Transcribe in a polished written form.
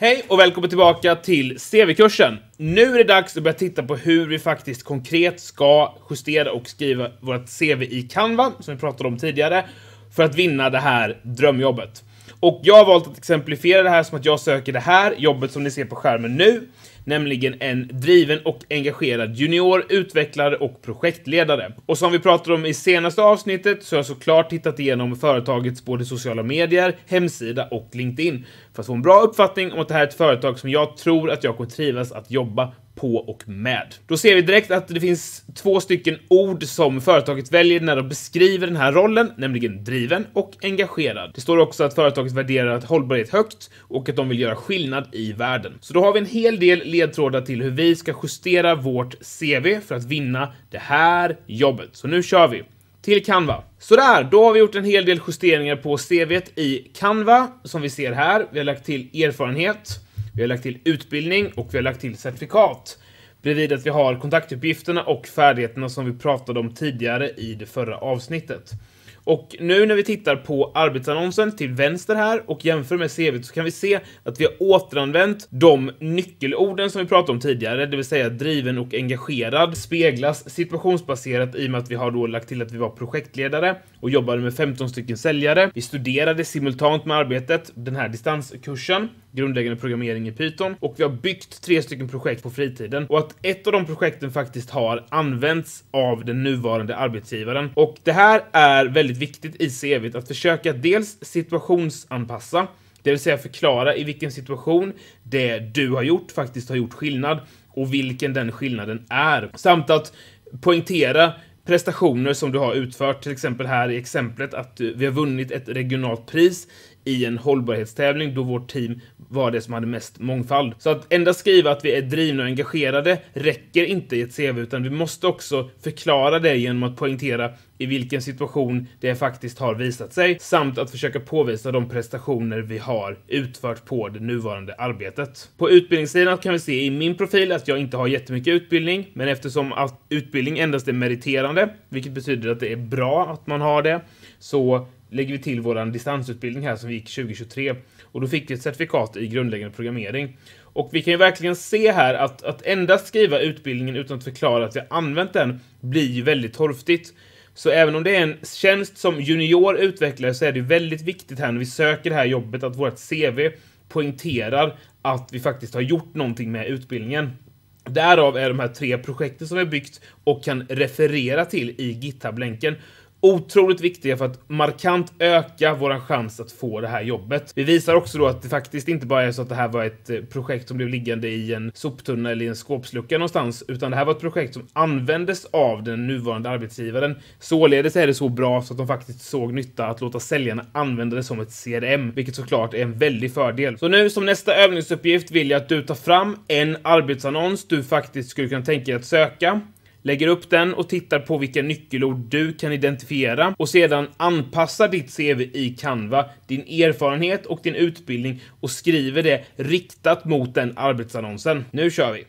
Hej och välkommen tillbaka till CV-kursen. Nu är det dags att börja titta på hur vi faktiskt konkret ska justera och skriva vårt CV i Canva, som vi pratade om tidigare, för att vinna det här drömjobbet. Och jag har valt att exemplifiera det här som att jag söker det här jobbet som ni ser på skärmen nu, nämligen en driven och engagerad junior, utvecklare och projektledare. Och som vi pratade om i senaste avsnittet så har jag såklart tittat igenom företagets både sociala medier, hemsida och LinkedIn för att få en bra uppfattning om att det här är ett företag som jag tror att jag kommer trivas att jobba på och med. Då ser vi direkt att det finns 2 stycken ord som företaget väljer när de beskriver den här rollen, nämligen driven och engagerad. Det står också att företaget värderar att hållbarhet högt och att de vill göra skillnad i världen. Så då har vi en hel del ledtrådar till hur vi ska justera vårt CV för att vinna det här jobbet. Så nu kör vi till Canva. Sådär, då har vi gjort en hel del justeringar på CV:t i Canva som vi ser här. Vi har lagt till erfarenhet, vi har lagt till utbildning och vi har lagt till certifikat. Bredvid att vi har kontaktuppgifterna och färdigheterna som vi pratade om tidigare i det förra avsnittet. Och nu när vi tittar på arbetsannonsen till vänster här och jämför med CV:t så kan vi se att vi har återanvänt de nyckelorden som vi pratade om tidigare, det vill säga driven och engagerad, speglas situationsbaserat i och med att vi har då lagt till att vi var projektledare och jobbade med 15 stycken säljare. Vi studerade simultant med arbetet den här distanskursen, grundläggande programmering i Python, och vi har byggt 3 stycken projekt på fritiden och att ett av de projekten faktiskt har använts av den nuvarande arbetsgivaren. Och det här är väldigt viktigt i CV:t att försöka dels situationsanpassa, det vill säga förklara i vilken situation det du har gjort faktiskt har gjort skillnad och vilken den skillnaden är. Samt att poängtera prestationer som du har utfört, till exempel här i exemplet att vi har vunnit ett regionalt pris i en hållbarhetstävling då vårt team var det som hade mest mångfald. Så att endast skriva att vi är drivna och engagerade räcker inte i ett CV, utan vi måste också förklara det genom att poängtera i vilken situation det faktiskt har visat sig, samt att försöka påvisa de prestationer vi har utfört på det nuvarande arbetet. På utbildningssidan kan vi se i min profil att jag inte har jättemycket utbildning, men eftersom att utbildning endast är meriterande, vilket betyder att det är bra att man har det, så lägger vi till våran distansutbildning här som vi gick 2023 och då fick vi ett certifikat i grundläggande programmering. Och vi kan ju verkligen se här att endast skriva utbildningen utan att förklara att vi har använt den blir ju väldigt torftigt. Så även om det är en tjänst som junior utvecklare så är det väldigt viktigt här när vi söker det här jobbet att vårt CV poängterar att vi faktiskt har gjort någonting med utbildningen. Därav är de här 3 projekten som vi har byggt och kan referera till i GitHub-länken otroligt viktiga för att markant öka våran chans att få det här jobbet. Vi visar också då att det faktiskt inte bara är så att det här var ett projekt som blev liggande i en soptunna eller i en skåpslucka någonstans, utan det här var ett projekt som användes av den nuvarande arbetsgivaren. Således är det så bra så att de faktiskt såg nytta att låta säljarna använda det som ett CRM, vilket såklart är en väldig fördel. Så nu som nästa övningsuppgift vill jag att du tar fram en arbetsannons du faktiskt skulle kunna tänka dig att söka. Lägger upp den och tittar på vilka nyckelord du kan identifiera och sedan anpassar ditt CV i Canva, din erfarenhet och din utbildning och skriver det riktat mot den arbetsannonsen. Nu kör vi!